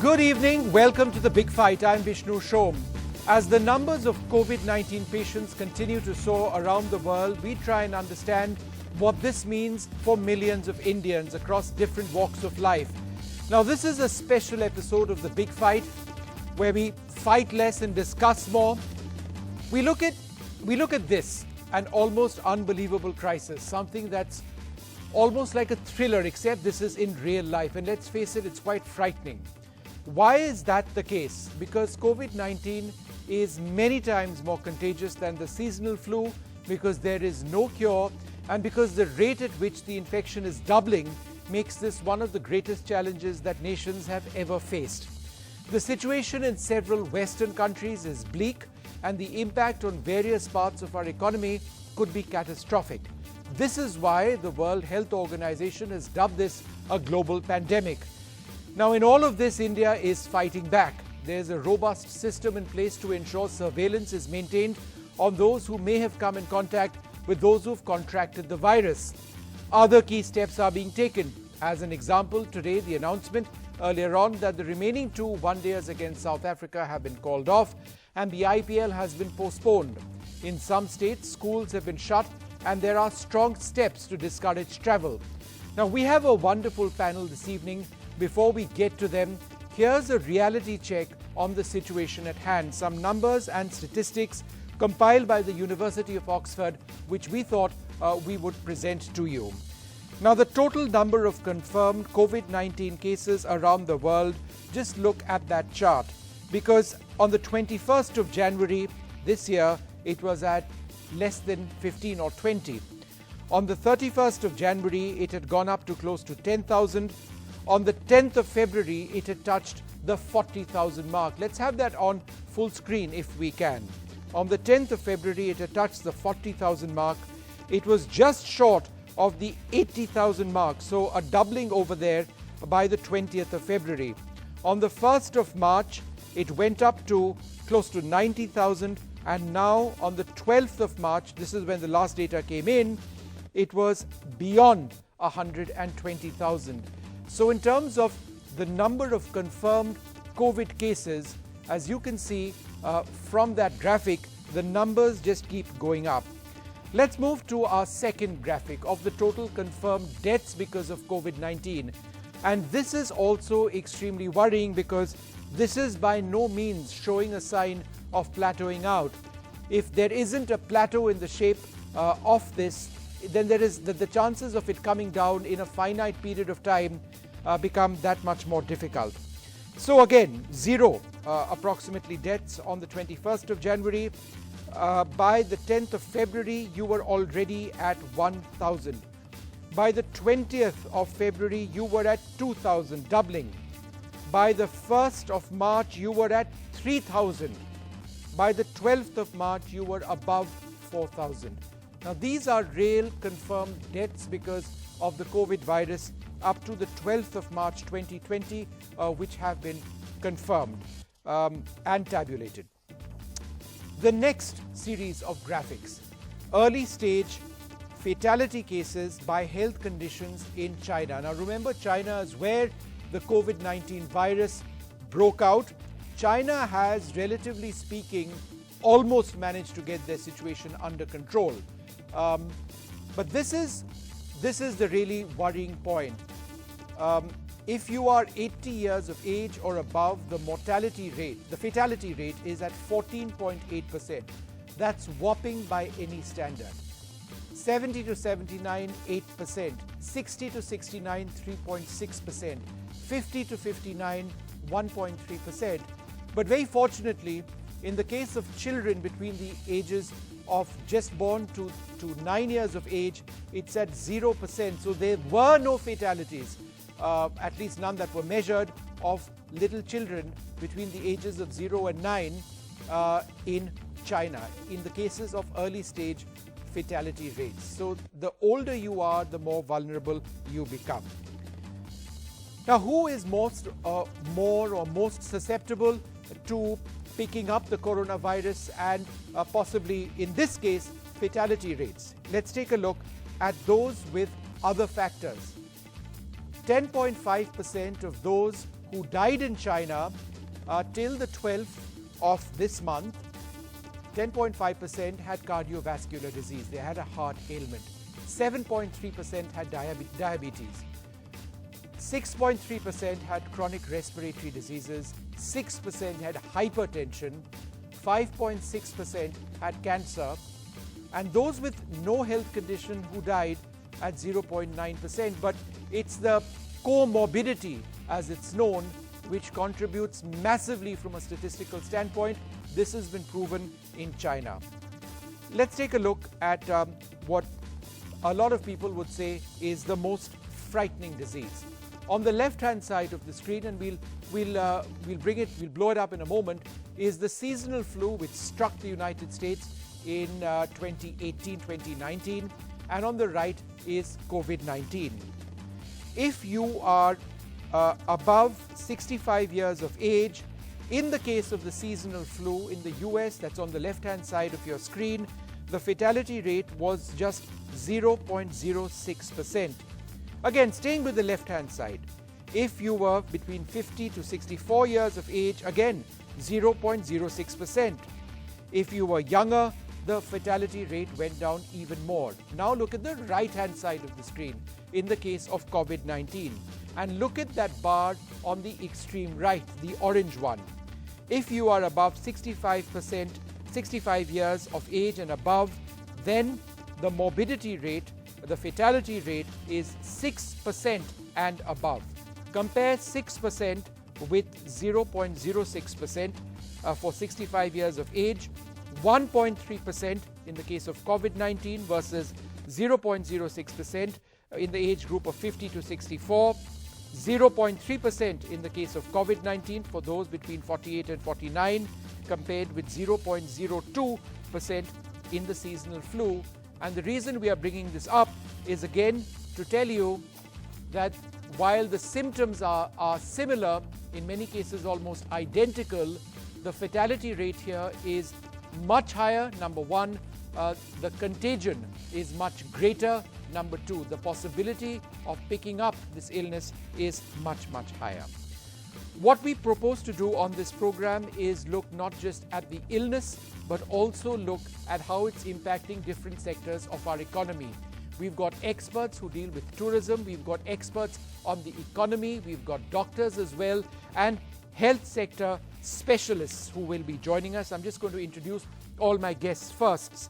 Good evening. Welcome to The Big Fight. I'm Vishnu Shom. As the numbers of COVID-19 patients continue to soar around the world, we try and understand what this means for millions of Indians across different walks of life. Now, this is a special episode of The Big Fight where we fight less and discuss more. We look at this, an almost unbelievable crisis, something that's almost like a thriller, except this is in real life. And let's face it, it's quite frightening. Why is that the case? Because COVID-19 is many times more contagious than the seasonal flu, because there is no cure, and because the rate at which the infection is doubling makes this one of the greatest challenges that nations have ever faced. The situation in several Western countries is bleak, and the impact on various parts of our economy could be catastrophic. This is why the World Health Organization has dubbed this a global pandemic. Now, in all of this, India is fighting back. There's a robust system in place to ensure surveillance is maintained on those who may have come in contact with those who've contracted the virus. Other key steps are being taken. As an example, today the announcement earlier on that the remaining two one-dayers against South Africa have been called off and the IPL has been postponed. In some states, schools have been shut and there are strong steps to discourage travel. Now, we have a wonderful panel this evening. Before we get to them, here's a reality check on the situation at hand. Some numbers and statistics compiled by the University of Oxford, which we thought we would present to you. Now, the total number of confirmed COVID-19 cases around the world, just look at that chart. Because on the 21st of January this year, it was at less than 15 or 20. On the 31st of January, it had gone up to close to 10,000. On the 10th of February, it had touched the 40,000 mark. Let's have that on full screen if we can. On the 10th of February, it had touched the 40,000 mark. It was just short of the 80,000 mark, so a doubling over there by the 20th of February. On the 1st of March, it went up to close to 90,000, and now on the 12th of March, this is when the last data came in, it was beyond 120,000. So in terms of the number of confirmed COVID cases, as you can see from that graphic, the numbers just keep going up. Let's move to our second graphic of the total confirmed deaths because of COVID-19. And this is also extremely worrying because this is by no means showing a sign of plateauing out. If there isn't a plateau in the shape of this, then there is the chances of it coming down in a finite period of time become that much more difficult. So again, zero approximately deaths on the 21st of January. By the 10th of February, you were already at 1,000. By the 20th of February, you were at 2,000, doubling. By the 1st of March, you were at 3,000. By the 12th of March, you were above 4,000. Now, these are real confirmed deaths because of the COVID virus up to the 12th of March 2020, which have been confirmed and tabulated. The next series of graphics, early stage fatality cases by health conditions in China. Now remember, China is where the COVID-19 virus broke out. China has, relatively speaking, almost managed to get their situation under control. But this is the really worrying point. If you are 80 years of age or above, the mortality rate, the fatality rate is at 14.8%. That's whopping by any standard. 70 to 79, 8%. 60 to 69, 3.6%. 50 to 59, 1.3%. But very fortunately, in the case of children between the ages of just born to 9 years of age, it's at 0%. So there were no fatalities. At least none that were measured, of little children between the ages of 0 and 9 in China, in the cases of early stage fatality rates. So the older you are, the more vulnerable you become. Now, who is more or most susceptible to picking up the coronavirus and possibly, in this case, fatality rates? Let's take a look at those with other factors. 10.5% of those who died in China till the 12th of this month, 10.5% had cardiovascular disease. They had a heart ailment. 7.3% had diabetes. 6.3% had chronic respiratory diseases. 6% had hypertension. 5.6% had cancer. And those with no health condition who died at 0.9%. But it's the comorbidity, as it's known, which contributes massively from a statistical standpoint. This has been proven in China. Let's take a look at what a lot of people would say is the most frightening disease. On the left-hand side of the screen, and we'll blow it up in a moment, is the seasonal flu which struck the United States in 2018-2019, and on the right is COVID-19. If you are above 65 years of age, in the case of the seasonal flu in the US, that's on the left-hand side of your screen, the fatality rate was just 0.06%. Again, staying with the left-hand side, if you were between 50 to 64 years of age, again, 0.06%. If you were younger, the fatality rate went down even more. Now look at the right-hand side of the screen in the case of COVID-19. And look at that bar on the extreme right, the orange one. If you are above 65 years of age and above, then the morbidity rate, the fatality rate is 6% and above. Compare 6% with 0.06% for 65 years of age, 1.3% in the case of COVID-19 versus 0.06% in the age group of 50 to 64, 0.3% in the case of COVID-19 for those between 48 and 49, compared with 0.02% in the seasonal flu. And the reason we are bringing this up is again to tell you that while the symptoms are similar, in many cases almost identical, the fatality rate here is much higher. Number one, the contagion is much greater. Number two, the possibility of picking up this illness is much, much higher. What we propose to do on this program is look not just at the illness, but also look at how it's impacting different sectors of our economy. We've got experts who deal with tourism, we've got experts on the economy, we've got doctors as well, and health sector specialists who will be joining us. I'm just going to introduce all my guests first.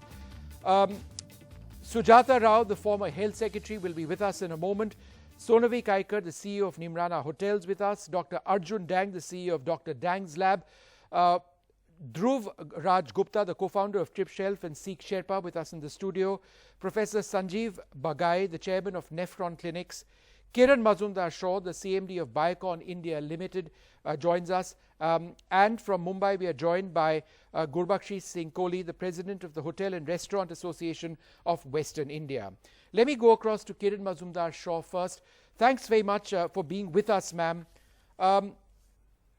Sujata Rao, the former health secretary, will be with us in a moment. Sonavi Kaikar, the CEO of Nimrana Hotels, with us. Dr. Arjun Dang, the CEO of Dr. Dang's Lab. Dhruv Raj Gupta, the co-founder of Trip Shelf, and Seek Sherpa, with us in the studio. Professor Sanjeev Bagai, the chairman of Nephron Clinics. Kiran Mazumdar-Shaw, the CMD of Biocon India Limited, joins us. And from Mumbai, we are joined by Gurbakshi Singh Kohli, the president of the Hotel and Restaurant Association of Western India. Let me go across to Kiran Mazumdar-Shaw first. Thanks very much for being with us, ma'am.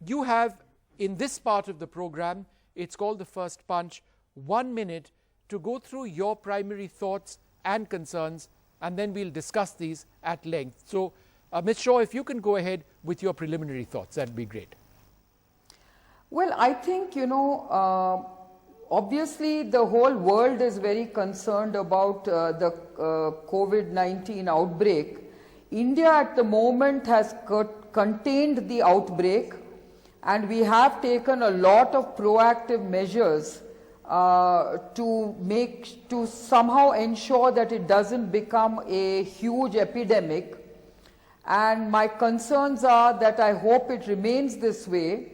You have, in this part of the program, it's called the First Punch, 1 minute to go through your primary thoughts and concerns, and then we'll discuss these at length. So, Ms. Shaw, if you can go ahead with your preliminary thoughts, that'd be great. Well, I think, obviously the whole world is very concerned about the COVID-19 outbreak. India at the moment has contained the outbreak, and we have taken a lot of proactive measures to somehow ensure that it doesn't become a huge epidemic. And my concerns are that I hope it remains this way,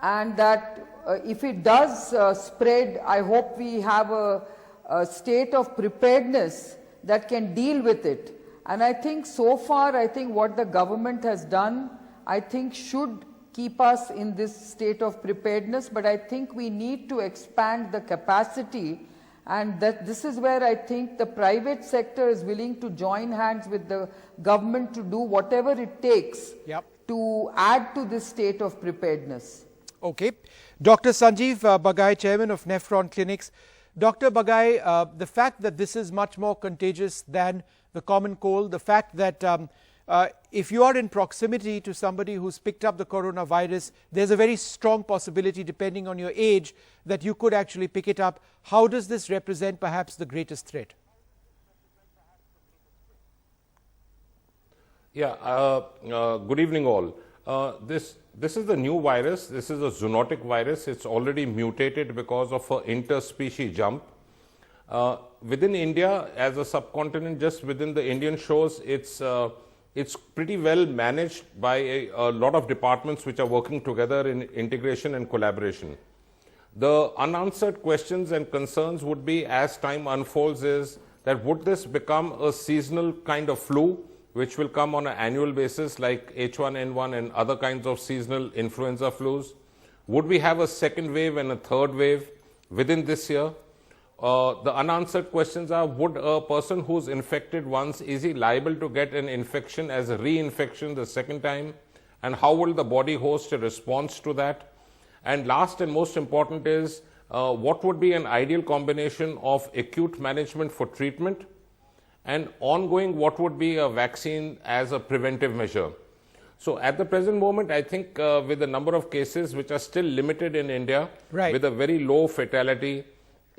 and that if it does spread, I hope we have a state of preparedness that can deal with it. And I think so far, I think what the government has done, I think should keep us in this state of preparedness, but I think we need to expand the capacity, and that this is where I think the private sector is willing to join hands with the government to do whatever it takes to add to this state of preparedness. Okay. Dr. Sanjeev Bagai, chairman of Nephron Clinics. Dr. Bagai, the fact that this is much more contagious than the common cold, the fact that if you are in proximity to somebody who's picked up the coronavirus, there's a very strong possibility, depending on your age, that you could actually pick it up. How does this represent perhaps the greatest threat? Yeah, good evening all. This is the new virus. This is a zoonotic virus. It's already mutated because of an interspecies jump. Within India, as a subcontinent, just within the Indian shores, it's pretty well managed by a lot of departments which are working together in integration and collaboration. The unanswered questions and concerns would be, as time unfolds, is that would this become a seasonal kind of flu, which will come on an annual basis like H1N1 and other kinds of seasonal influenza flus? Would we have a second wave and a third wave within this year? The unanswered questions are, would a person who's infected once, is he liable to get an infection as a reinfection the second time? And how will the body host a response to that? And last and most important is, what would be an ideal combination of acute management for treatment and ongoing, what would be a vaccine as a preventive measure? So at the present moment, I think with the number of cases which are still limited in India, with a very low fatality,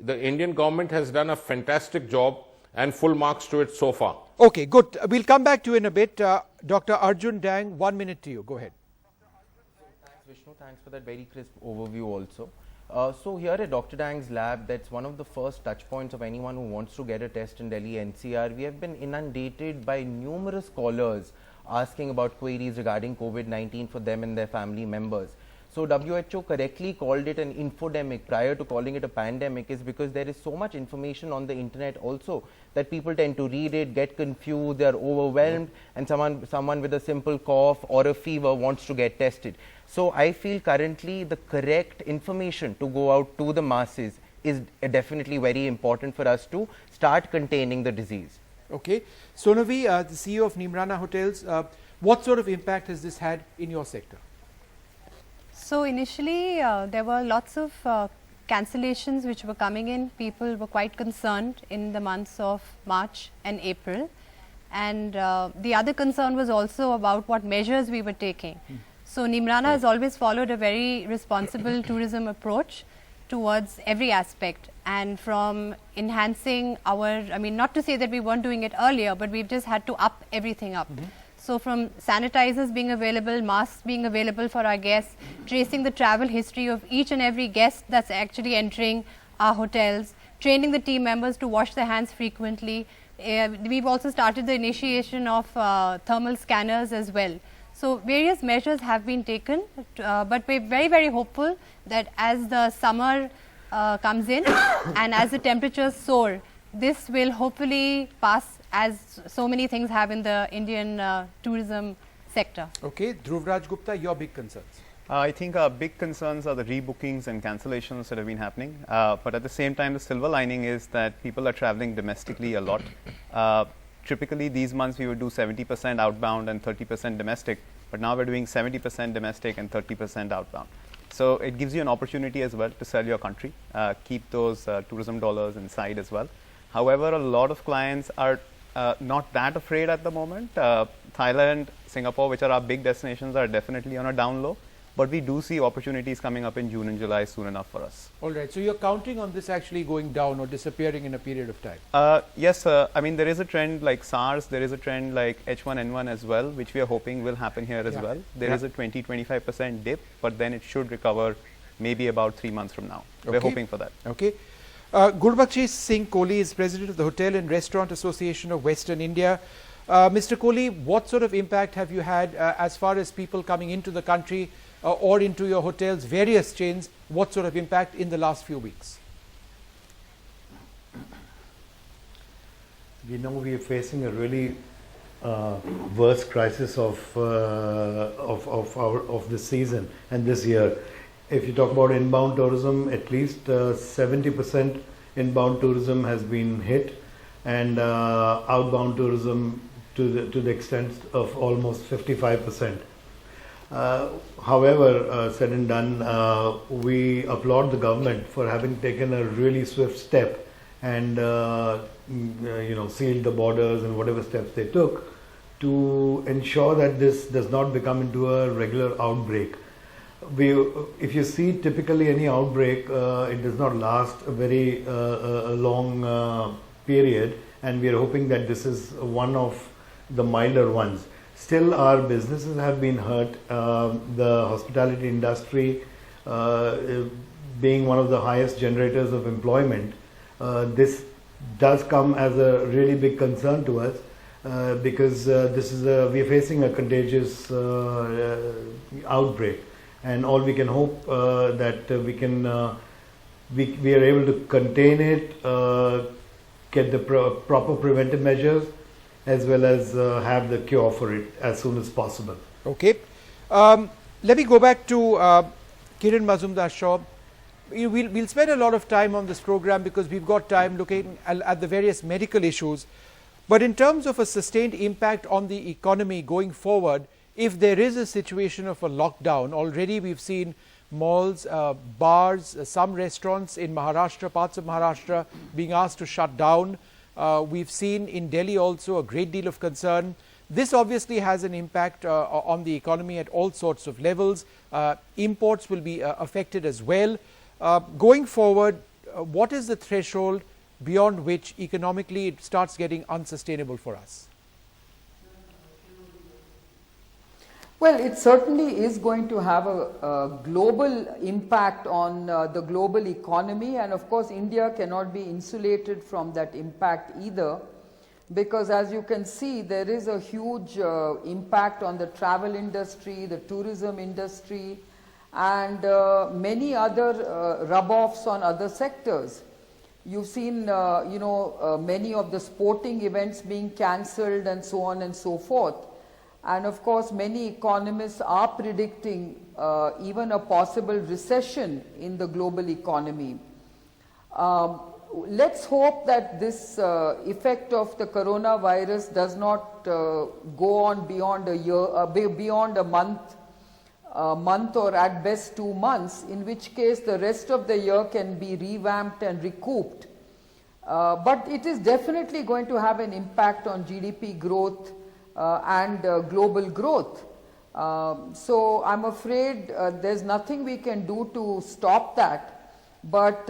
the Indian government has done a fantastic job and full marks to it so far. Okay, good. We'll come back to you in a bit. Dr. Arjun Dang, 1 minute to you. Go ahead. Thanks, Vishnu. Thanks for that very crisp overview also. So here at Dr. Dang's lab, that's one of the first touch points of anyone who wants to get a test in Delhi NCR. We have been inundated by numerous callers asking about queries regarding COVID-19 for them and their family members. So WHO correctly called it an infodemic prior to calling it a pandemic, is because there is so much information on the internet also that people tend to read it, get confused, they are overwhelmed, and someone with a simple cough or a fever wants to get tested. So I feel currently the correct information to go out to the masses is definitely very important for us to start containing the disease. Okay. Sonavi, the CEO of Nimrana Hotels, what sort of impact has this had in your sector? So initially there were lots of cancellations which were coming in. People were quite concerned in the months of March and April, and the other concern was also about what measures we were taking. So Nimrana has always followed a very responsible tourism approach towards every aspect, and from enhancing our, I mean, not to say that we weren't doing it earlier, but we've just had to up everything up. So from sanitizers being available, masks being available for our guests, tracing the travel history of each and every guest that's actually entering our hotels, training the team members to wash their hands frequently. We've also started the initiation of thermal scanners as well. So various measures have been taken, but we're very, very hopeful that as the summer comes in and as the temperatures soar, this will hopefully pass, as so many things have in the Indian tourism sector. Okay, Dhruvraj Gupta, your big concerns. I think our big concerns are the rebookings and cancellations that have been happening. But at the same time, the silver lining is that people are traveling domestically a lot. Typically, these months we would do 70% outbound and 30% domestic, but now we're doing 70% domestic and 30% outbound. So it gives you an opportunity as well to sell your country, keep those tourism dollars inside as well. However, a lot of clients are not that afraid at the moment. Thailand, Singapore, which are our big destinations, are definitely on a down low. But we do see opportunities coming up in June and July soon enough for us. All right. So you're counting on this actually going down or disappearing in a period of time? Yes, I mean, there is a trend like SARS, there is a trend like H1N1 as well, which we are hoping will happen here as well. There is a 20-25% dip, but then it should recover maybe about 3 months from now. We're hoping for that. Okay. Gurbakshi Singh Kohli is president of the Hotel and Restaurant Association of Western India. Mr. Kohli, what sort of impact have you had as far as people coming into the country or into your hotels, various chains, what sort of impact in the last few weeks? We know we are facing a really worst crisis of this season and this year. If you talk about inbound tourism, at least 70% inbound tourism has been hit, and outbound tourism to the extent of almost 55%. However, said and done, we applaud the government for having taken a really swift step and sealed the borders and whatever steps they took to ensure that this does not become into a regular outbreak. If you see typically any outbreak, it does not last a very long period, and we are hoping that this is one of the milder ones. Still, our businesses have been hurt. The hospitality industry being one of the highest generators of employment, this does come as a really big concern to us because we are facing a contagious outbreak, and all we can hope that we are able to contain it, get the proper preventive measures, as well as have the cure for it as soon as possible. Okay. Let me go back to Kiran Mazumdar-Shaw. We'll spend a lot of time on this program because we've got time looking at the various medical issues. But in terms of a sustained impact on the economy going forward, if there is a situation of a lockdown, already we've seen malls, bars, some restaurants in Maharashtra, parts of Maharashtra being asked to shut down. We've seen in Delhi also a great deal of concern. This obviously has an impact on the economy at all sorts of levels. Imports will be affected as well. Going forward, what is the threshold beyond which economically it starts getting unsustainable for us? Well, it certainly is going to have a global impact on the global economy, and of course India cannot be insulated from that impact either, because as you can see, there is a huge impact on the travel industry, the tourism industry, and many other rub-offs on other sectors. You've seen many of the sporting events being cancelled and so on and so forth. And of course, many economists are predicting even a possible recession in the global economy. Let's hope that this effect of the coronavirus does not go on beyond a year, beyond a month or at best 2 months, in which case the rest of the year can be revamped and recouped. But it is definitely going to have an impact on GDP growth and global growth. So I'm afraid there's nothing we can do to stop that. But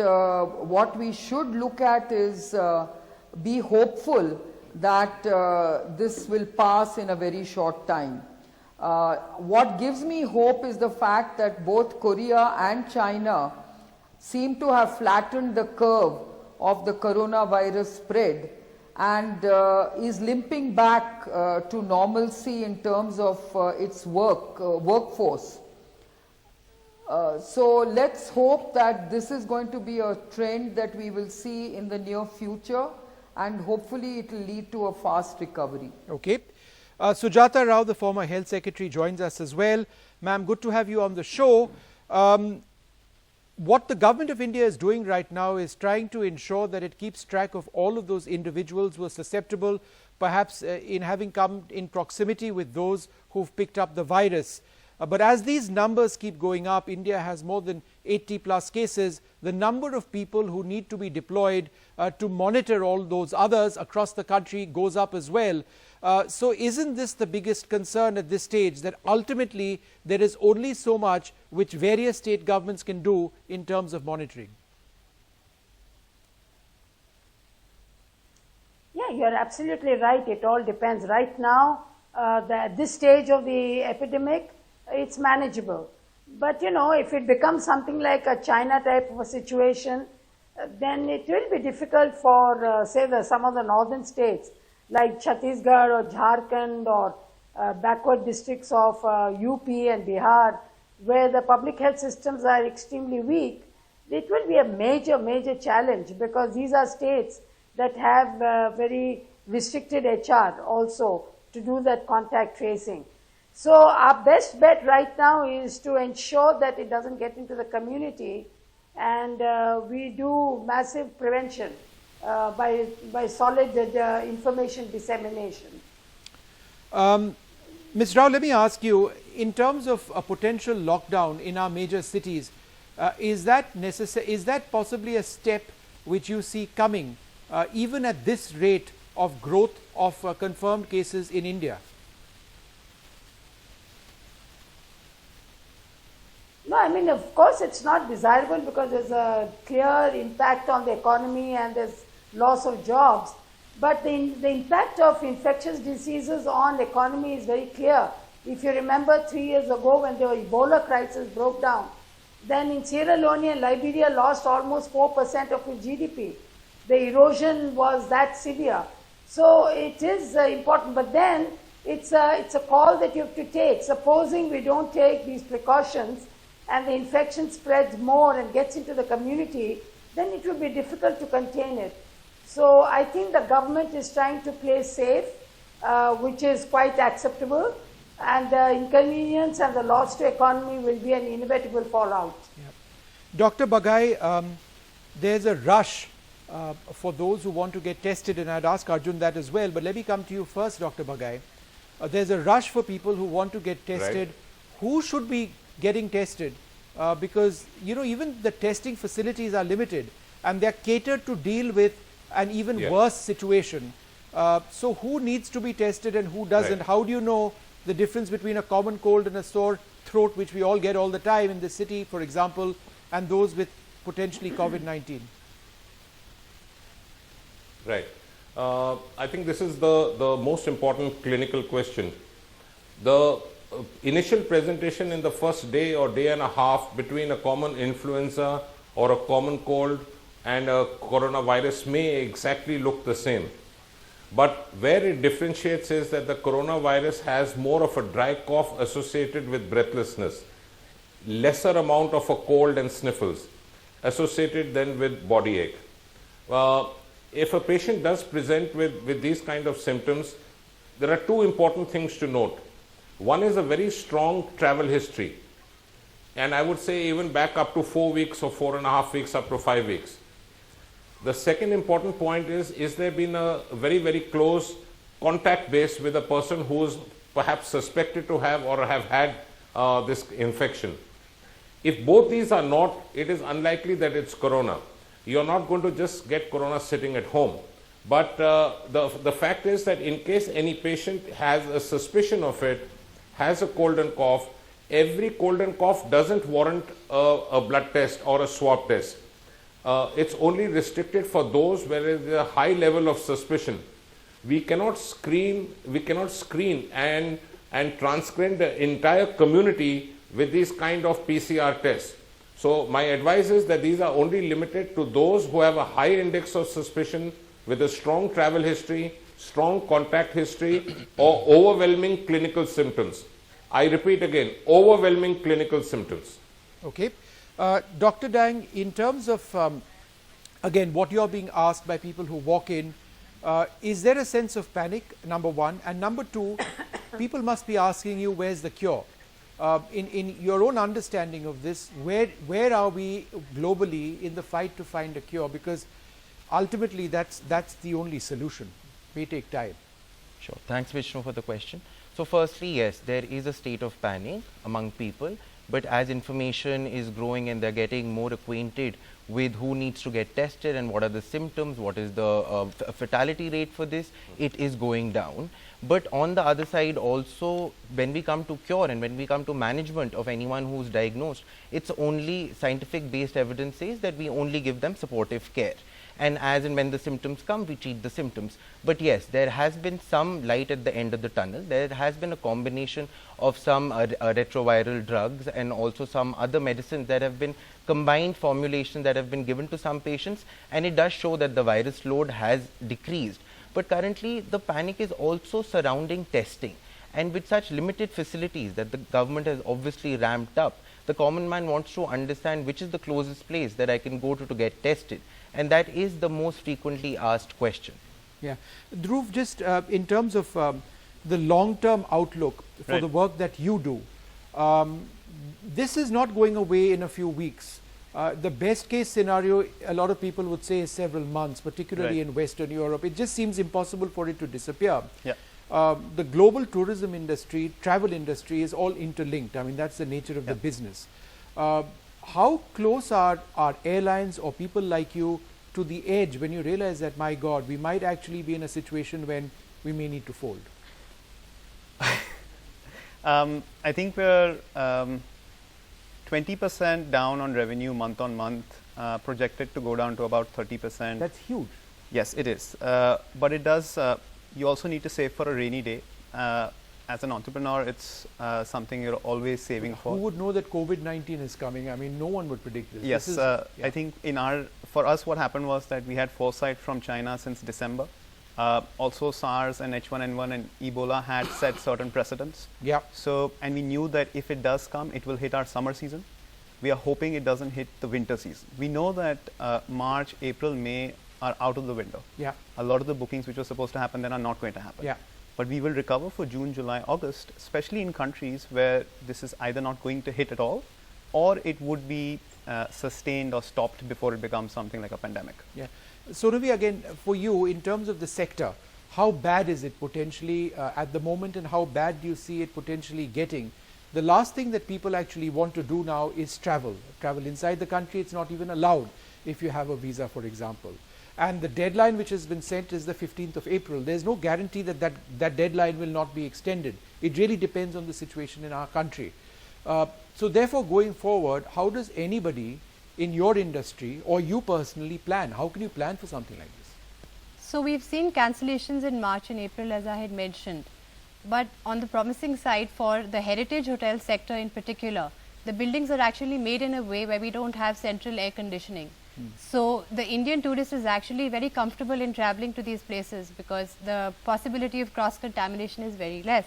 what we should look at is be hopeful that this will pass in a very short time. What gives me hope is the fact that both Korea and China seem to have flattened the curve of the coronavirus spread and is limping back to normalcy in terms of its workforce. So let's hope that this is going to be a trend that we will see in the near future, and hopefully it will lead to a fast recovery. Okay. Sujata Rao, the former Health Secretary, joins us as well. Ma'am, good to have you on the show. What the government of India is doing right now is trying to ensure that it keeps track of all of those individuals who are susceptible, perhaps in having come in proximity with those who've picked up the virus. But as these numbers keep going up, India has more than 80 plus cases. The number of people who need to be deployed to monitor all those others across the country goes up as well. So isn't this the biggest concern at this stage, that ultimately there is only so much which various state governments can do in terms of monitoring? Yeah, you're absolutely right. It all depends. Right now, at this stage of the epidemic, it's manageable. But if it becomes something like a China type of a situation, then it will be difficult for, say, some of the northern states like Chhattisgarh or Jharkhand or backward districts of UP and Bihar, where the public health systems are extremely weak. It will be a major challenge, because these are states that have very restricted HR also to do that contact tracing. So our best bet right now is to ensure that it doesn't get into the community, and we do massive prevention by solid information dissemination. Ms. Rao, let me ask you, in terms of a potential lockdown in our major cities, is that necessary? Is that possibly a step which you see coming, even at this rate of growth of confirmed cases in India? I mean, of course, it's not desirable because there's a clear impact on the economy and there's loss of jobs. But the impact of infectious diseases on the economy is very clear. If you remember 3 years ago when the Ebola crisis broke down, then in Sierra Leone and Liberia lost almost 4% of its GDP. The erosion was that severe. So it is important, but then it's a call that you have to take. Supposing we don't take these precautions and the infection spreads more and gets into the community, then it will be difficult to contain it. So I think the government is trying to play safe, which is quite acceptable, and the inconvenience and the loss to economy will be an inevitable fallout. Yeah. Dr. Bagai, there's a rush for those who want to get tested, and I'd ask Arjun that as well, but let me come to you first, Dr. Bagai. There's a rush for people who want to get tested. Right. Who should be getting tested? Because, you know, even the testing facilities are limited and they're catered to deal with an even worse situation. So who needs to be tested and who doesn't? Right. How do you know the difference between a common cold and a sore throat, which we all get all the time in the city, for example, and those with potentially COVID-19? Right. I think this is the most important clinical question. The initial presentation in the first day or day and a half between a common influenza or a common cold and a coronavirus may exactly look the same. But where it differentiates is that the coronavirus has more of a dry cough associated with breathlessness, lesser amount of a cold and sniffles associated then with body ache. If a patient does present with these kind of symptoms, there are two important things to note. One is a very strong travel history, and I would say even back up to 4 weeks or 4.5 weeks up to 5 weeks. The second important point is there been a very, very close contact base with a person who is perhaps suspected to have or have had this infection. If both these are not, it is unlikely that it's corona. You're not going to just get corona sitting at home. But the fact is that in case any patient has a suspicion of it, has a cold and cough, every cold and cough doesn't warrant a blood test or a swab test. It's only restricted for those where there is a high level of suspicion. We cannot screen and transcribe the entire community with these kind of PCR tests. So my advice is that these are only limited to those who have a high index of suspicion with a strong travel history, strong contact history, or overwhelming clinical symptoms. I repeat again, overwhelming clinical symptoms. Okay. Dr. Dang, in terms of, again, what you're being asked by people who walk in, is there a sense of panic, number one? And number two, people must be asking you, where's the cure? In your own understanding of this, where are we globally in the fight to find a cure? Because ultimately that's the only solution. May take time. Sure. Thanks, Vishnu, for the question. So firstly, yes, there is a state of panic among people, but as information is growing and they're getting more acquainted with who needs to get tested and what are the symptoms, what is the fatality rate for this, it is going down. But on the other side also, when we come to cure and when we come to management of anyone who's diagnosed, it's only scientific based evidence says that we only give them supportive care. And as and when the symptoms come, we treat the symptoms. But yes, there has been some light at the end of the tunnel. There has been a combination of some retroviral drugs and also some other medicines that have been combined formulations that have been given to some patients, and it does show that the virus load has decreased. But currently, the panic is also surrounding testing. And with such limited facilities that the government has obviously ramped up, the common man wants to understand which is the closest place that I can go to get tested. And that is the most frequently asked question. Yeah. Dhruv, just in terms of the long-term outlook for the work that you do, this is not going away in a few weeks. The best case scenario, a lot of people would say, is several months, particularly in Western Europe. It just seems impossible for it to disappear. Yeah. The global tourism industry, travel industry is all interlinked. I mean, that's the nature of the business. How close are airlines or people like you to the edge when you realize that, my God, we might actually be in a situation when we may need to fold? I think we're 20% down on revenue month on month, projected to go down to about 30%. That's huge. Yes, it is. But it does, you also need to save for a rainy day. As an entrepreneur, it's something you're always saving for. Who would know that COVID-19 is coming? I mean, no one would predict this. Yes, This is, I think for us, what happened was that we had foresight from China since December. Also, SARS and H1N1 and Ebola had set certain precedents. Yeah. So, and we knew that if it does come, it will hit our summer season. We are hoping it doesn't hit the winter season. We know that March, April, May are out of the window. Yeah. A lot of the bookings which were supposed to happen then are not going to happen. Yeah. But we will recover for June, July, August, especially in countries where this is either not going to hit at all, or it would be sustained or stopped before it becomes something like a pandemic. Yeah. So, Ravi, again, for you, in terms of the sector, how bad is it potentially at the moment, and how bad do you see it potentially getting? The last thing that people actually want to do now is travel. Travel inside the country, it's not even allowed if you have a visa, for example. And the deadline which has been set is the 15th of April. There's no guarantee that that deadline will not be extended. It really depends on the situation in our country. So therefore, going forward, how does anybody in your industry or you personally plan? How can you plan for something like this? So we've seen cancellations in March and April, as I had mentioned. But on the promising side, for the heritage hotel sector in particular, the buildings are actually made in a way where we don't have central air conditioning. So the Indian tourist is actually very comfortable in traveling to these places because the possibility of cross-contamination is very less.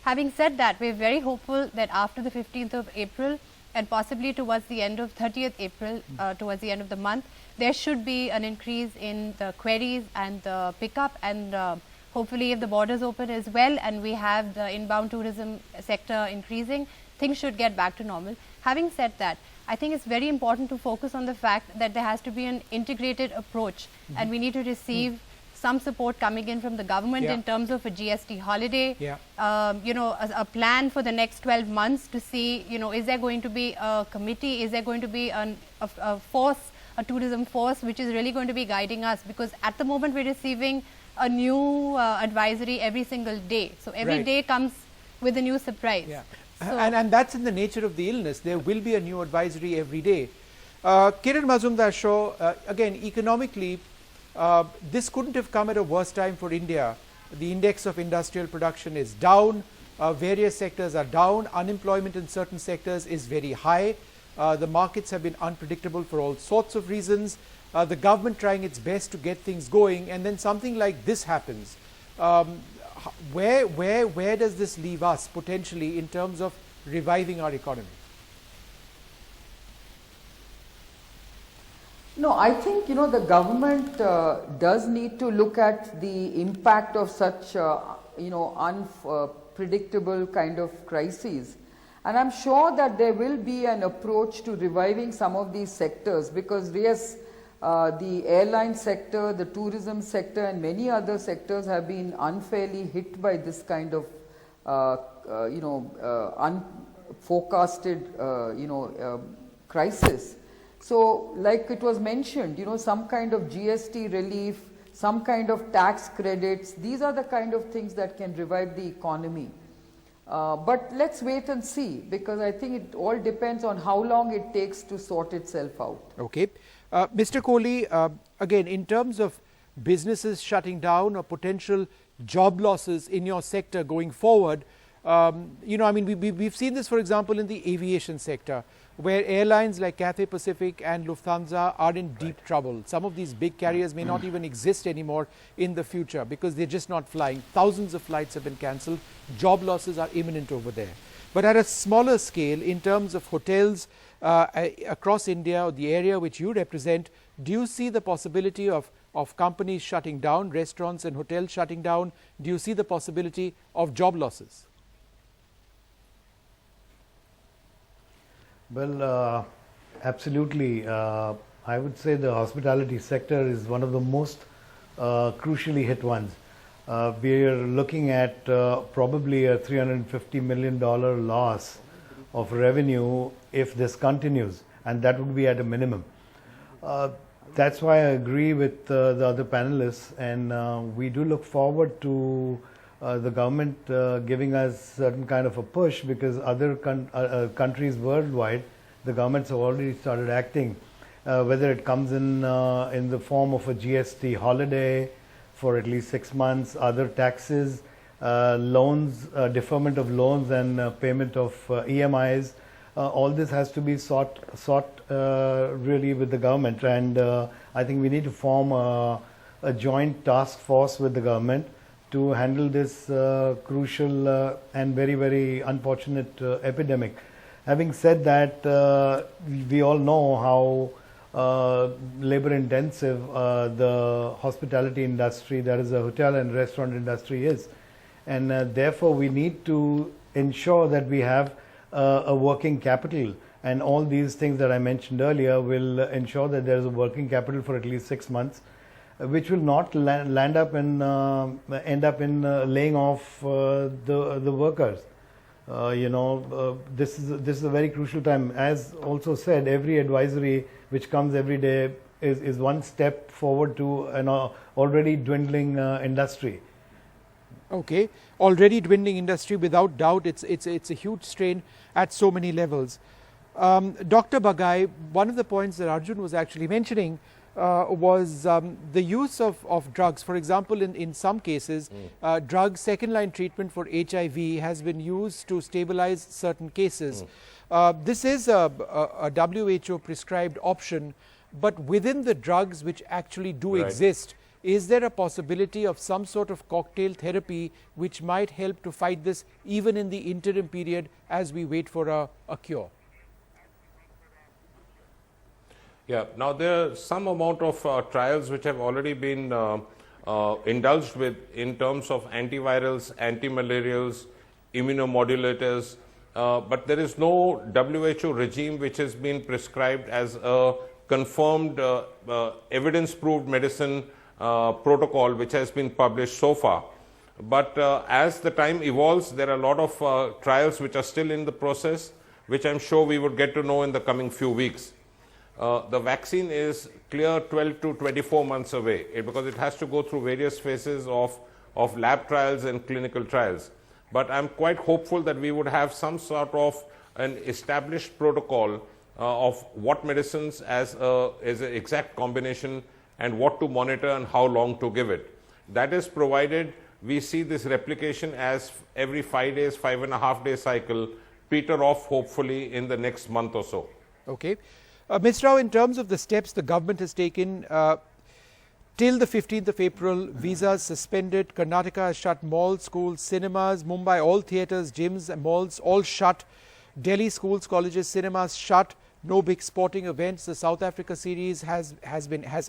Having said that, we're very hopeful that after the 15th of April and possibly towards the end of 30th April, towards the end of the month, there should be an increase in the queries and the pickup, and hopefully if the borders open as well and we have the inbound tourism sector increasing, things should get back to normal. Having said that, I think it's very important to focus on the fact that there has to be an integrated approach, and we need to receive some support coming in from the government in terms of a GST holiday, you know, a plan for the next 12 months to see, you know, is there going to be a committee, is there going to be a force, a tourism force which is really going to be guiding us, because at the moment we're receiving a new advisory every single day. So every day comes with a new surprise. Yeah. So And that's in the nature of the illness. There will be a new advisory every day. Kiran Mazumdar, again, economically, this couldn't have come at a worse time for India. The index of industrial production is down, various sectors are down, unemployment in certain sectors is very high, the markets have been unpredictable for all sorts of reasons, the government trying its best to get things going, and then something like this happens. Where does this leave us potentially in terms of reviving our economy? No, I think, you know, the government does need to look at the impact of such, you know, unpredictable kind of crises. And I'm sure that there will be an approach to reviving some of these sectors, because yes, the airline sector, the tourism sector and many other sectors have been unfairly hit by this kind of, you know, unforecasted, you know, crisis. So like it was mentioned, you know, some kind of GST relief, some kind of tax credits, these are the kind of things that can revive the economy. But let's wait and see, because I think it all depends on how long it takes to sort itself out. Okay. Mr. Kohli, again, in terms of businesses shutting down or potential job losses in your sector going forward, you know, I mean, we've seen this, for example, in the aviation sector, where airlines like Cathay Pacific and Lufthansa are in deep trouble. Some of these big carriers may not even exist anymore in the future because they're just not flying. Thousands of flights have been cancelled. Job losses are imminent over there. But at a smaller scale, in terms of hotels across India, or the area which you represent, do you see the possibility of companies shutting down, restaurants and hotels shutting down? Do you see the possibility of job losses? Well, absolutely. I would say the hospitality sector is one of the most crucially hit ones. We are looking at probably a $350 million loss of revenue if this continues, and that would be at a minimum. That's why I agree with the other panelists, and we do look forward to the government giving us certain kind of a push, because other countries worldwide, the governments have already started acting, whether it comes in the form of a GST holiday for at least 6 months, other taxes, loans, deferment of loans and payment of EMIs. All this has to be sought really with the government, and I think we need to form a joint task force with the government to handle this crucial and very, very unfortunate epidemic. Having said that, we all know how labor intensive the hospitality industry, that is the hotel and restaurant industry is, and therefore we need to ensure that we have a working capital, and all these things that I mentioned earlier will ensure that there is a working capital for at least 6 months, which will not end up in laying off the workers. This is a very crucial time. As also said, every advisory which comes every day is one step forward to an already dwindling industry. Okay, already dwindling industry, without doubt. It's a huge strain at so many levels. Dr. Bagai, one of the points that Arjun was actually mentioning was the use of drugs. For example, in some cases, drugs, second-line treatment for HIV has been used to stabilize certain cases. This is a WHO prescribed option, but within the drugs which actually do exist, is there a possibility of some sort of cocktail therapy which might help to fight this even in the interim period as we wait for a cure? Yeah, now there are some amount of trials which have already been indulged with in terms of antivirals, antimalarials, immunomodulators, but there is no WHO regime which has been prescribed as a confirmed evidence-proved medicine protocol which has been published so far. But as the time evolves, there are a lot of trials which are still in the process, which I'm sure we would get to know in the coming few weeks. The vaccine is clear 12 to 24 months away because it has to go through various phases of lab trials and clinical trials. But I'm quite hopeful that we would have some sort of an established protocol of what medicines as an exact combination and what to monitor and how long to give it. That is provided we see this replication as every 5 days, 5.5 day cycle peter off hopefully in the next month or so. Okay. Ms. Rao, in terms of the steps the government has taken, till the 15th of April, visas suspended, Karnataka has shut malls, schools, cinemas, Mumbai, all theatres, gyms and malls all shut, Delhi schools, colleges, cinemas shut, no big sporting events. The South Africa series has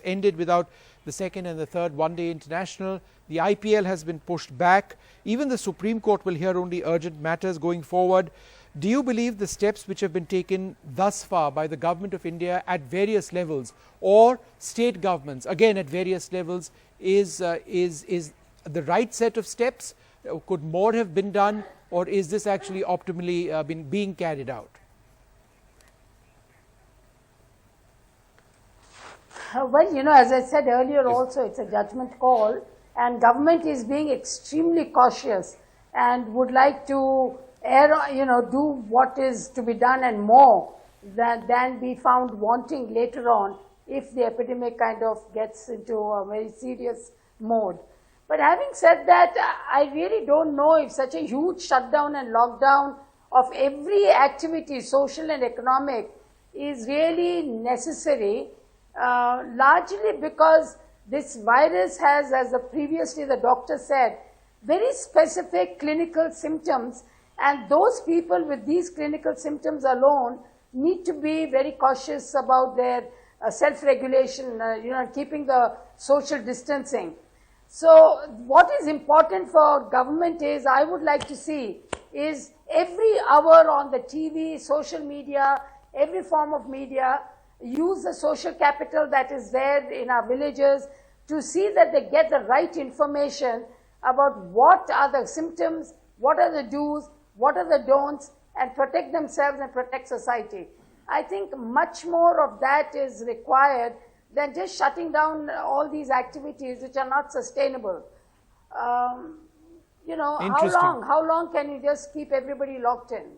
ended without the second and the third one-day international. The IPL has been pushed back. Even the Supreme Court will hear only urgent matters going forward. Do you believe the steps which have been taken thus far by the Government of India at various levels, or state governments again at various levels, is the right set of steps? Could more have been done, or is this actually optimally being carried out? Well, as I said earlier also, it's a judgment call, and government is being extremely cautious and would like to do what is to be done and more than be found wanting later on if the epidemic kind of gets into a very serious mode. But having said that, I really don't know if such a huge shutdown and lockdown of every activity, social and economic, is really necessary, largely because this virus has, as previously the doctor said, very specific clinical symptoms, and those people with these clinical symptoms alone need to be very cautious about their self-regulation, keeping the social distancing. So what is important for government is, I would like to see, is every hour on the TV, social media, every form of media, use the social capital that is there in our villages to see that they get the right information about what are the symptoms, what are the do's, what are the don'ts, and protect themselves and protect society. I think much more of that is required than just shutting down all these activities which are not sustainable. How long can you just keep everybody locked in?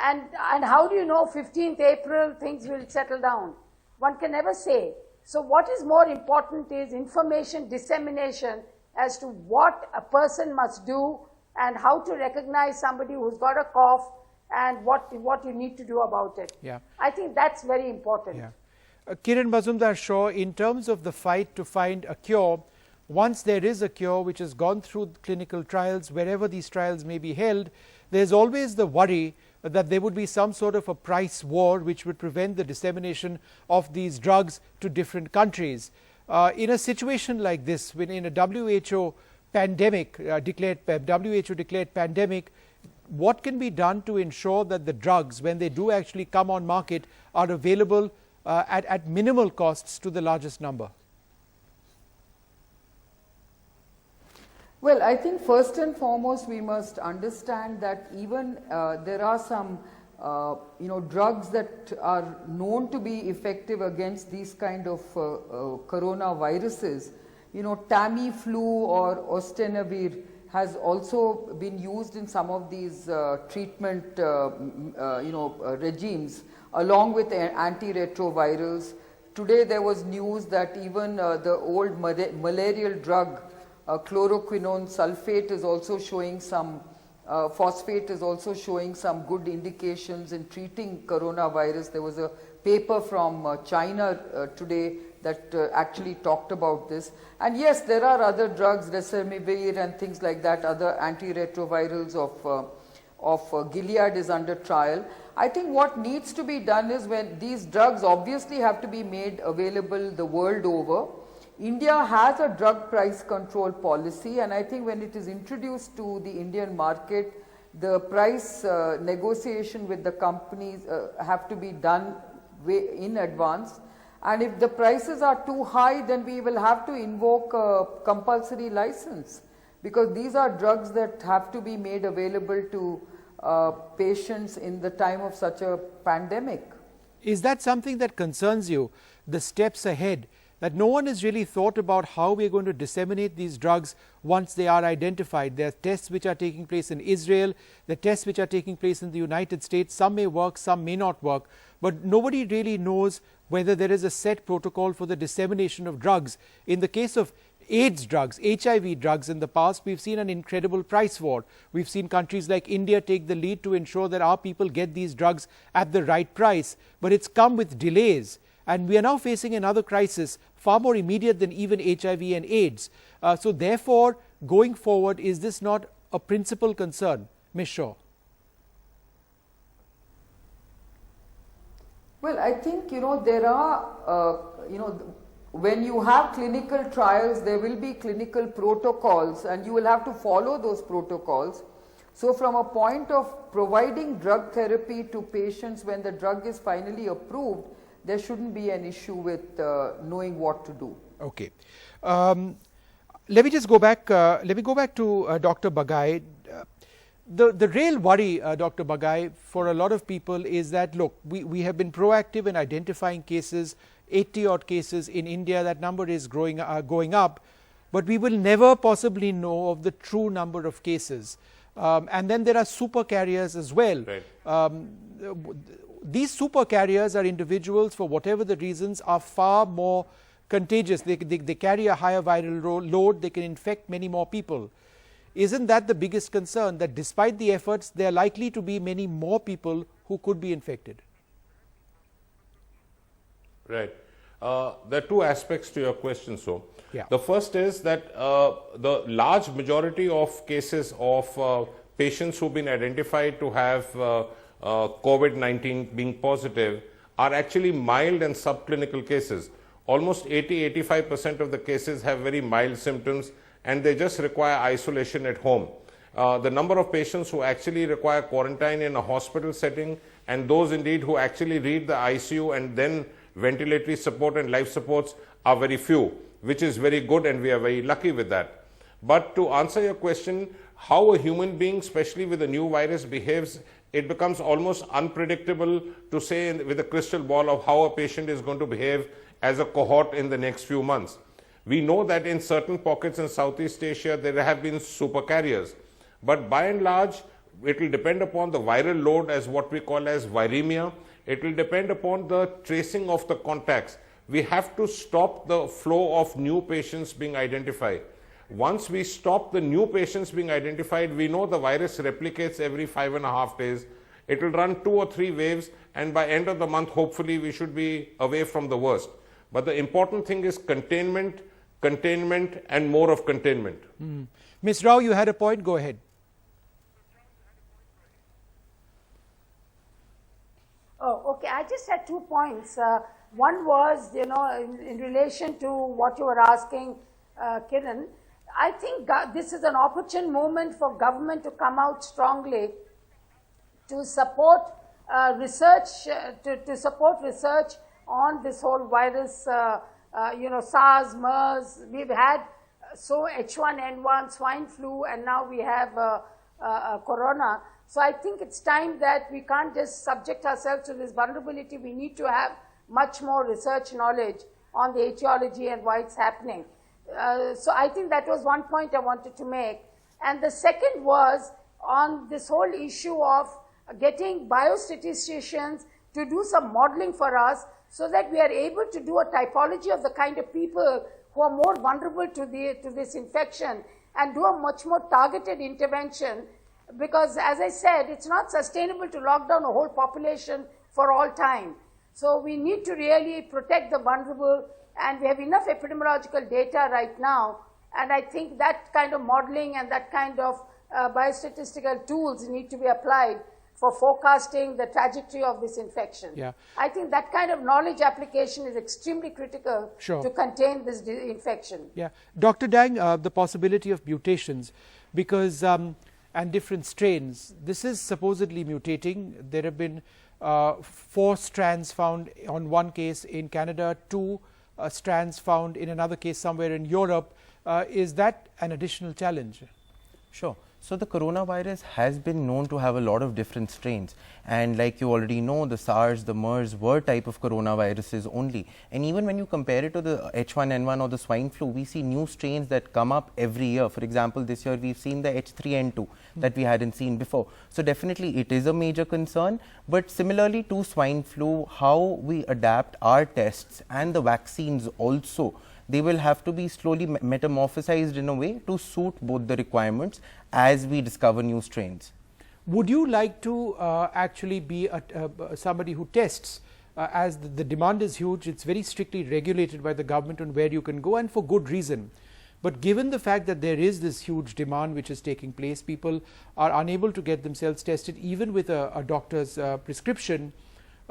And how do you know 15th April things will settle down? One can never say. So what is more important is information dissemination as to what a person must do and how to recognize somebody who's got a cough and what you need to do about it. Yeah. I think that's very important. Yeah. Kiran Mazumdar-Shaw, in terms of the fight to find a cure, once there is a cure which has gone through clinical trials, wherever these trials may be held, there's always the worry that there would be some sort of a price war which would prevent the dissemination of these drugs to different countries. In a situation like this, when in a WHO pandemic, WHO declared pandemic, what can be done to ensure that the drugs, when they do actually come on market, are available at minimal costs to the largest number? Well, I think first and foremost we must understand that even there are some drugs that are known to be effective against these kind of coronaviruses. Tamiflu or ostenavir has also been used in some of these treatment regimes along with antiretrovirals. Today there was news that even the old malarial drug chloroquinone sulfate is also showing some phosphate is also showing some good indications in treating coronavirus. There was a paper from China today that actually talked about this. And yes, there are other drugs, Remdesivir and things like that, other antiretrovirals of Gilead is under trial. I think what needs to be done is, when these drugs obviously have to be made available the world over, India has a drug price control policy, and I think when it is introduced to the Indian market, the price negotiation with the companies have to be done way in advance. And if the prices are too high, then we will have to invoke a compulsory license, because these are drugs that have to be made available to patients in the time of such a pandemic. Is that something that concerns you, the steps ahead? That no one has really thought about how we are going to disseminate these drugs once they are identified. There are tests which are taking place in Israel, the tests which are taking place in the United States. Some may work, some may not work, but nobody really knows whether there is a set protocol for the dissemination of drugs. In the case of AIDS drugs, HIV drugs, in the past we've seen an incredible price war. We've seen countries like India take the lead to ensure that our people get these drugs at the right price, but it's come with delays. And we are now facing another crisis far more immediate than even HIV and AIDS. So therefore, going forward, is this not a principal concern? Ms. Shaw. Well, I think, there are, when you have clinical trials, there will be clinical protocols, and you will have to follow those protocols. So from a point of providing drug therapy to patients when the drug is finally approved, there shouldn't be an issue with knowing what to do. Okay. Let me just go back. Let me go back to Dr. Bagai. The real worry, Dr. Bagai, for a lot of people is that, look, we have been proactive in identifying cases, 80 odd cases in India. That number is going up, but we will never possibly know of the true number of cases. And then there are super carriers as well. Right. These super carriers are individuals, for whatever the reasons, are far more contagious. They carry a higher viral load, they can infect many more people. Isn't that the biggest concern, that despite the efforts, there are likely to be many more people who could be infected? Right. There are two aspects to your question, so. Yeah. The first is that the large majority of cases of patients who've been identified to have COVID-19 being positive are actually mild and subclinical cases. Almost 80-85% of the cases have very mild symptoms, and they just require isolation at home. The number of patients who actually require quarantine in a hospital setting, and those indeed who actually reach the ICU and then ventilatory support and life supports, are very few, which is very good, and we are very lucky with that. But to answer your question, how a human being, especially with a new virus, behaves, it becomes almost unpredictable to say with a crystal ball of how a patient is going to behave as a cohort in the next few months. We know that in certain pockets in Southeast Asia there have been super carriers, but by and large it will depend upon the viral load as what we call as viremia. It will depend upon the tracing of the contacts. We have to stop the flow of new patients being identified. Once we stop the new patients being identified, we know the virus replicates every 5.5 days. It will run 2 or 3 waves, and by end of the month, hopefully, we should be away from the worst. But the important thing is containment, containment, and more of containment. Ms. Rao, you had a point. Go ahead. Oh, okay. I just had 2 points. One was, in relation to what you were asking, Kiran. I think this is an opportune moment for government to come out strongly to support research, to support research on this whole virus, SARS, MERS. We've had H1N1, swine flu, and now we have corona. So I think it's time that we can't just subject ourselves to this vulnerability. We need to have much more research knowledge on the etiology and why it's happening. So I think that was one point I wanted to make. And the second was on this whole issue of getting biostatisticians to do some modeling for us so that we are able to do a typology of the kind of people who are more vulnerable to this infection and do a much more targeted intervention. Because as I said, it's not sustainable to lock down a whole population for all time. So we need to really protect the vulnerable, and we have enough epidemiological data right now. And I think that kind of modeling and that kind of biostatistical tools need to be applied for forecasting the trajectory of this infection. Yeah. I think that kind of knowledge application is extremely critical to contain this infection. Yeah. Dr. Dang, the possibility of mutations, because and different strains. This is supposedly mutating. There have been 4 strands found on one case in Canada, 2 strands found in another case somewhere in Europe. Is that an additional challenge? Sure. So the coronavirus has been known to have a lot of different strains, and like you already know, the SARS, the MERS were type of coronaviruses only, and even when you compare it to the H1N1 or the swine flu, we see new strains that come up every year. For example, this year we've seen the H3N2 that we hadn't seen before. So definitely it is a major concern, but similarly to swine flu, how we adapt our tests and the vaccines also, they will have to be slowly metamorphosized in a way to suit both the requirements as we discover new strains. Would you like to actually be somebody who tests, as the demand is huge, it's very strictly regulated by the government on where you can go, and for good reason. But given the fact that there is this huge demand which is taking place, people are unable to get themselves tested even with a doctor's prescription.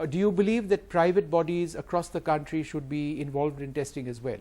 Do you believe that private bodies across the country should be involved in testing as well?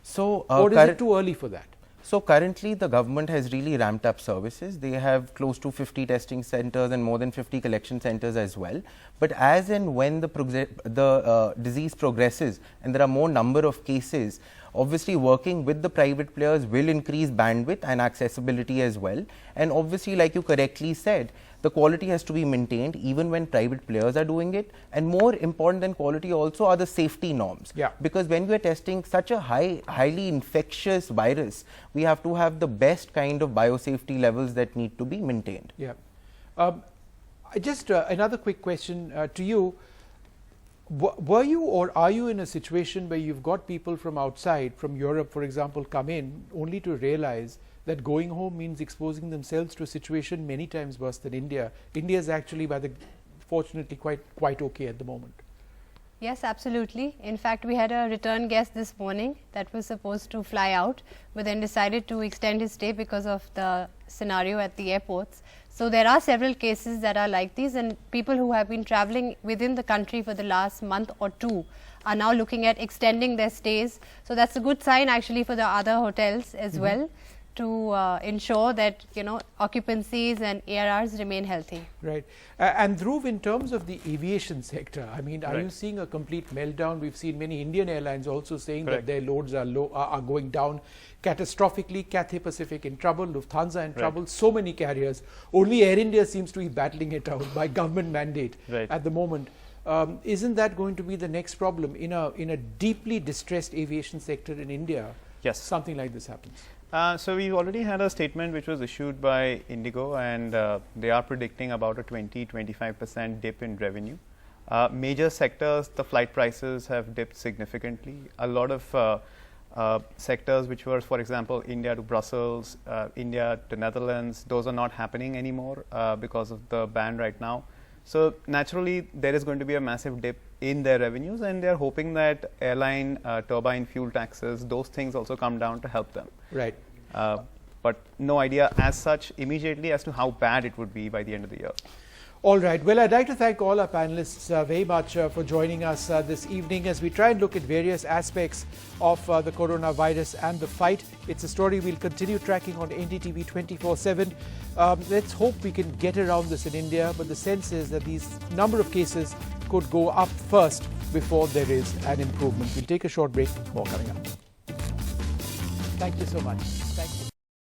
So, or is it too early for that? So currently the government has really ramped up services. They have close to 50 testing centers and more than 50 collection centers as well. But as and when the disease progresses and there are more number of cases, obviously working with the private players will increase bandwidth and accessibility as well. And obviously, like you correctly said, the quality has to be maintained even when private players are doing it, and more important than quality also are the safety norms. Yeah. Because when we are testing such a highly infectious virus, we have to have the best kind of biosafety levels that need to be maintained. Yeah. Just another quick question to you. Were you or are you in a situation where you've got people from outside, from Europe for example, come in only to realize that going home means exposing themselves to a situation many times worse than India? India is actually, fortunately, quite okay at the moment. Yes, absolutely. In fact, we had a return guest this morning that was supposed to fly out, but then decided to extend his stay because of the scenario at the airports. So there are several cases that are like these, and people who have been traveling within the country for the last month or 2 are now looking at extending their stays. So that's a good sign actually for the other hotels as well, to ensure that occupancies and ARRs remain healthy. Right. And Dhruv, in terms of the aviation sector, I mean, are you seeing a complete meltdown? We've seen many Indian airlines also saying that their loads are going down catastrophically. Cathay Pacific in trouble, Lufthansa in trouble, so many carriers. Only Air India seems to be battling it out by government mandate at the moment. Isn't that going to be the next problem in a deeply distressed aviation sector in India? Yes. Something like this happens. So we've already had a statement which was issued by Indigo, and they are predicting about a 20-25% dip in revenue. Major sectors, the flight prices have dipped significantly. A lot of sectors which were, for example, India to Brussels, India to Netherlands, those are not happening anymore because of the ban right now. So naturally, there is going to be a massive dip in their revenues, and they are hoping that airline, turbine fuel taxes, those things also come down to help them. Right. But no idea as such immediately as to how bad it would be by the end of the year. All right. Well, I'd like to thank all our panelists very much for joining us this evening as we try and look at various aspects of the coronavirus and the fight. It's a story we'll continue tracking on NDTV 24/7. Let's hope we can get around this in India, but the sense is that these number of cases could go up first before there is an improvement. We'll take a short break. More coming up. Thank you so much.